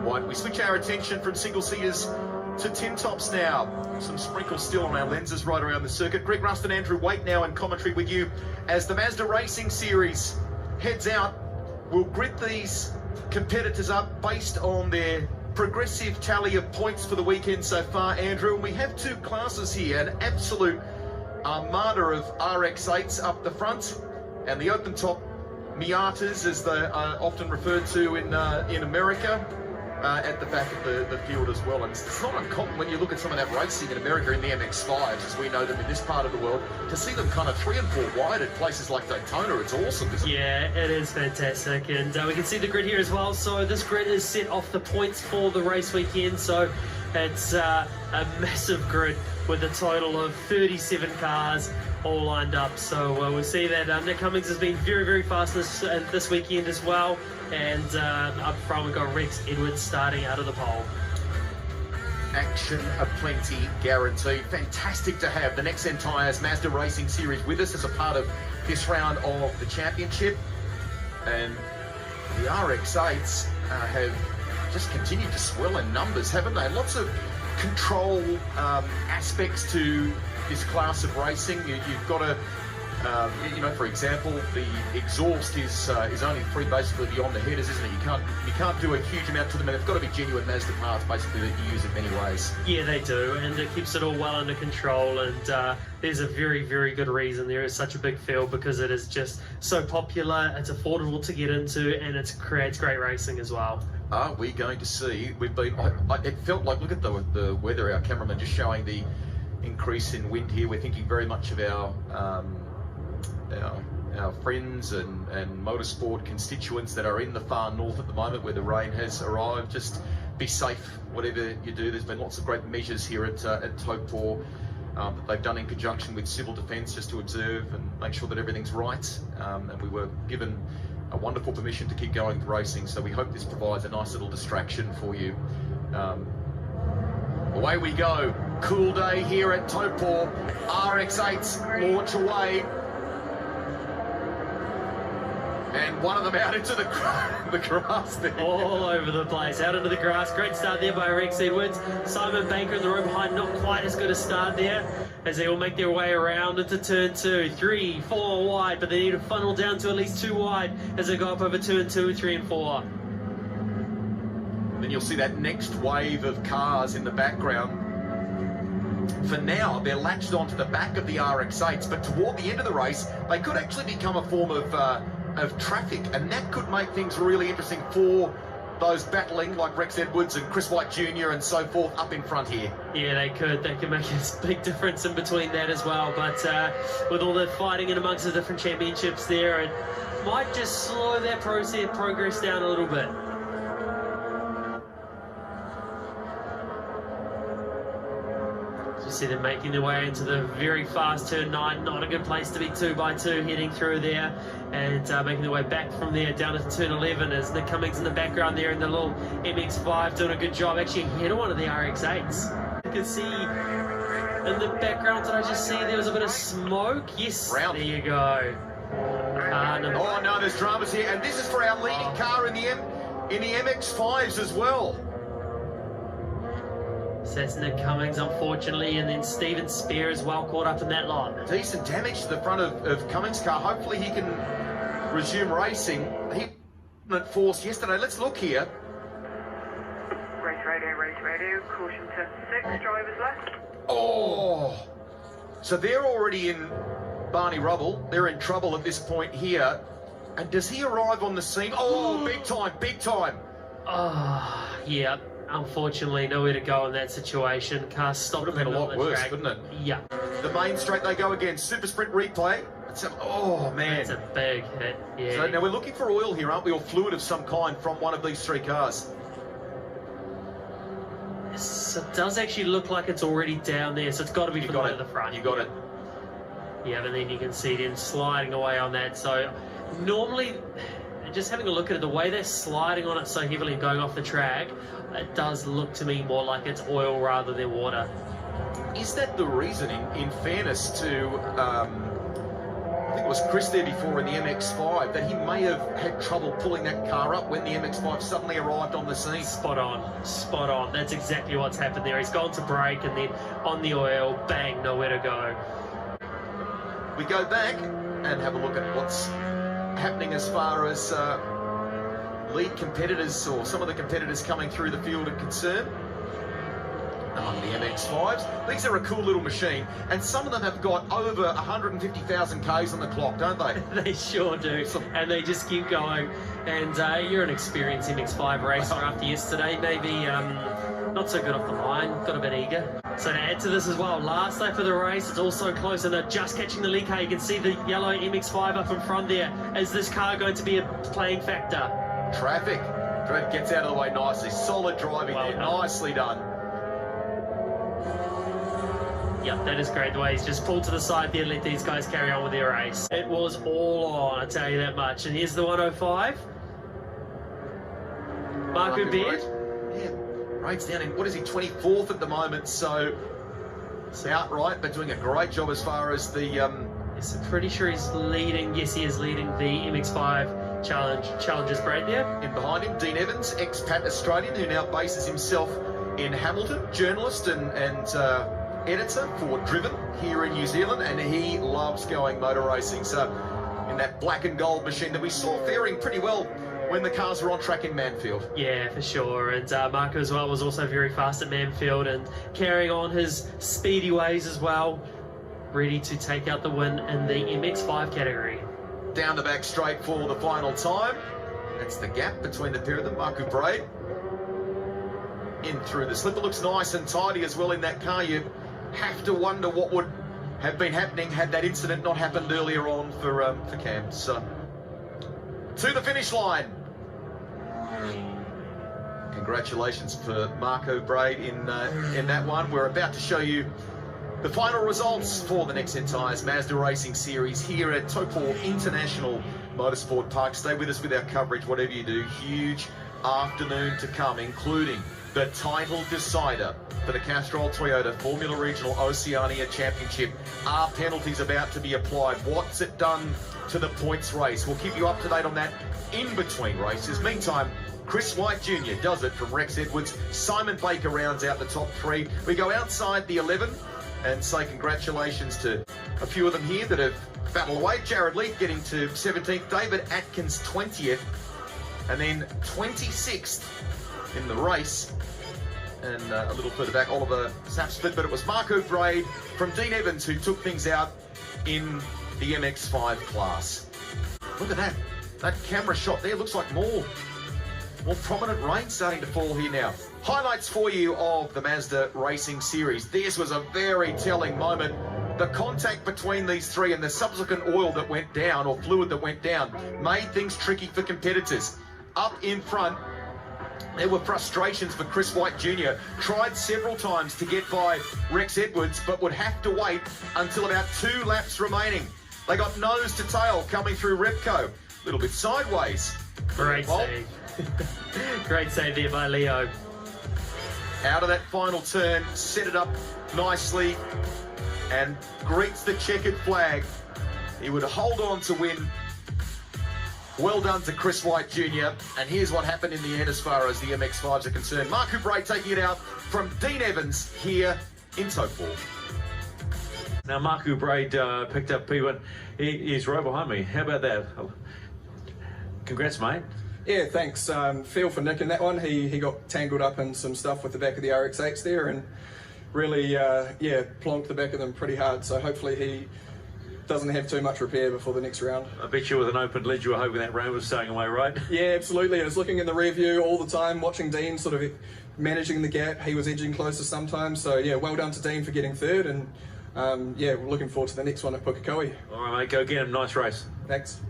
white. We switch our attention from single-seaters to tin tops now. Some sprinkles still on our lenses right around the circuit. Greg Rust and Andrew Waite now in commentary with you as the Mazda Racing Series heads out. We'll grid these competitors up based on their progressive tally of points for the weekend so far, Andrew. And we have two classes here, an absolute armada of RX-8s up the front and the open-top Miatas, as they are often referred to in America, at the back of the field as well. And it's not uncommon when you look at some of that racing in America in the MX-5s, as we know them in this part of the world, to see them kind of 3 and 4 wide at places like Daytona. It's awesome, isn't it? Yeah, it is fantastic. And we can see the grid here as well. So this grid is set off the points for the race weekend. So it's a massive grid with a total of 37 cars all lined up. So we'll see that Nick Cummings has been very, very fast this weekend as well. And up front we've got Rex Edwards starting out of the pole. Action aplenty guaranteed. Fantastic to have the Nexen Tyres Mazda Racing Series with us as a part of this round of the championship. And the RX-8s have just continued to swell in numbers, haven't they? Lots of control aspects to this class of racing. You've got to, you know, for example, the exhaust is only 3 basically beyond the headers, isn't it? You can't do a huge amount to them, and they've got to be genuine Mazda parts basically that you use in many ways. Yeah, they do, and it keeps it all well under control. And there's a very, very good reason there is such a big field, because it is just so popular, it's affordable to get into, and it creates great racing as well. Are we going to see? We've been. It felt like, look at the weather. Our cameraman just showing the increase in wind here. We're thinking very much of our friends and motorsport constituents that are in the far north at the moment, where the rain has arrived. Just be safe, whatever you do. There's been lots of great measures here at Taupo that they've done in conjunction with civil defence, just to observe and make sure that everything's right. And we were given a wonderful permission to keep going with racing, so we hope this provides a nice little distraction for you. Away we go. Cool day here at Taupo. RX-8s launch away. And one of them out into the grass there. All over the place, out into the grass. Great start there by Rex Edwards. Simon Baker in the row behind, not quite as good a start there, as they all make their way around into turn 2, 3, 4 wide, but they need to funnel down to at least 2 wide as they go up over turn 2, 3 and 4. Then you'll see that next wave of cars in the background. For now, they're latched onto the back of the RX-8s, but toward the end of the race, they could actually become a form of traffic, and that could make things really interesting for those battling like Rex Edwards and Chris White Jr. and so forth up in front here. Yeah, they could make a big difference in between that as well, but with all the fighting in amongst the different championships there, it might just slow that progress down a little bit. You see them making their way into the very fast turn 9, not a good place to be 2x2 heading through there, and making their way back from there down to turn 11 as Nick Cummings in the background there in the little MX-5 doing a good job actually ahead of one of the RX-8s. You can see in the background, did I just see there was a bit of smoke? Yes, there you go. Oh no, there's dramas here, and this is for our leading car in the MX-5s as well. So that's Nick Cummings, unfortunately, and then Steven Spear as well caught up in that lot. Decent damage to the front of Cummings' car. Hopefully he can resume racing. He wasn't at force yesterday. Let's look here. Race radio, caution turn 6, drivers left. Oh! So they're already in Barney rubble. They're in trouble at this point here. And does he arrive on the scene? Oh, big time, big time. Oh, yeah. Unfortunately, nowhere to go in that situation. Car stopped. Would have been a lot worse, wouldn't it? Yeah. The main straight they go again. Super sprint replay. Oh, man. That's a big hit. Yeah. So now we're looking for oil here, aren't we? Or fluid of some kind from one of these 3 cars. So it does actually look like it's already down there, so it's got to be from the the front. You got it. Yeah, but then you can see them sliding away on that. So normally, just having a look at it, the way they're sliding on it so heavily and going off the track, it does look to me more like it's oil rather than water. Is that the reasoning, in fairness to I think it was Chris there before in the MX-5, that he may have had trouble pulling that car up when the MX-5 suddenly arrived on the scene. Spot on, spot on. That's exactly what's happened there. He's gone to brake and then on the oil, bang, nowhere to go. We go back and have a look at what's happening as far as lead competitors, or some of the competitors coming through the field are concerned. Among the MX-5s. These are a cool little machine, and some of them have got over 150,000 Ks on the clock, don't they? They sure do, and they just keep going. And you're an experienced MX-5 racer after yesterday, maybe not so good off the line, got a bit eager. So to add to this as well, last lap of the race, it's also close, and they're just catching the lead car. You can see the yellow MX-5 up in front there. Is this car going to be a playing factor? Traffic. Dredd gets out of the way nicely. Solid driving there, nicely done. Yeah, that is great. The way he's just pulled to the side there and let these guys carry on with their race. It was all on, I tell you that much. And here's the 105. Marco Beard. Yeah, Braid's down in, what is he, 24th at the moment, so outright, but doing a great job as far as the... Yes, I'm pretty sure he's leading. Yes, he is leading the MX-5 challenges Braid there. In behind him, Dean Evans, expat Australian, who now bases himself in Hamilton, journalist and editor for Driven here in New Zealand, and he loves going motor racing. So in that black and gold machine that we saw faring pretty well when the cars were on track in Manfield. Yeah, for sure. And Marco as well was also very fast at Manfield and carrying on his speedy ways as well, ready to take out the win in the MX-5 category. Down the back straight for the final time. That's the gap between the pair of them. Marco Braid in through the slip. It looks nice and tidy as well in that car. You have to wonder what would have been happening had that incident not happened earlier on for Cam. So to the finish line. Congratulations for Marco Braid in that one. We're about to show you the final results for the Next Tires Mazda Racing Series here at Taupo International Motorsport Park. Stay with us with our coverage, whatever you do. Huge afternoon to come, including the title decider for the Castrol Toyota Formula Regional Oceania Championship. Are penalties about to be applied? What's it done to the points race? We'll keep you up to date on that in between races. Meantime, Chris White Jr. does it from Rex Edwards. Simon Baker rounds out the top three. We go outside the 11 and say congratulations to a few of them here that have battled away. Jared Leaf getting to 17th, David Atkins 20th, and then 26th in the race. And a little further back, Oliver Sapsplit, but it was Marco Braid from Dean Evans who took things out in the MX-5 class. Look at that. That camera shot there looks like more prominent rain starting to fall here now. Highlights for you of the Mazda Racing Series. This was a very telling moment. The contact between these three and the subsequent oil that went down, or fluid that went down, made things tricky for competitors. Up in front, there were frustrations for Chris White Jr. Tried several times to get by Rex Edwards, but would have to wait until about 2 laps remaining. They got nose to tail coming through Repco. A little bit sideways. Great save. Great save there by Leo. Out of that final turn, set it up nicely and greets the checkered flag. He would hold on to win. Well done to Chris White Jr. And here's what happened in the end as far as the MX-5s are concerned. Marco Braid taking it out from Dean Evans here in Taupo. Now Marco Braid picked up P1. He's right behind me. How about that? Congrats, mate. Yeah, thanks. Feel for Nick in that one. He got tangled up in some stuff with the back of the RX-8s there and really, plonked the back of them pretty hard. So hopefully he doesn't have too much repair before the next round. I bet you with an open lid you were hoping that rain was staying away, right? Yeah, absolutely. I was looking in the rear view all the time, watching Dean sort of managing the gap. He was edging closer sometimes. So yeah, well done to Dean for getting third, and we're looking forward to the next one at Pukekohe. All right, mate, go get him. Nice race. Thanks.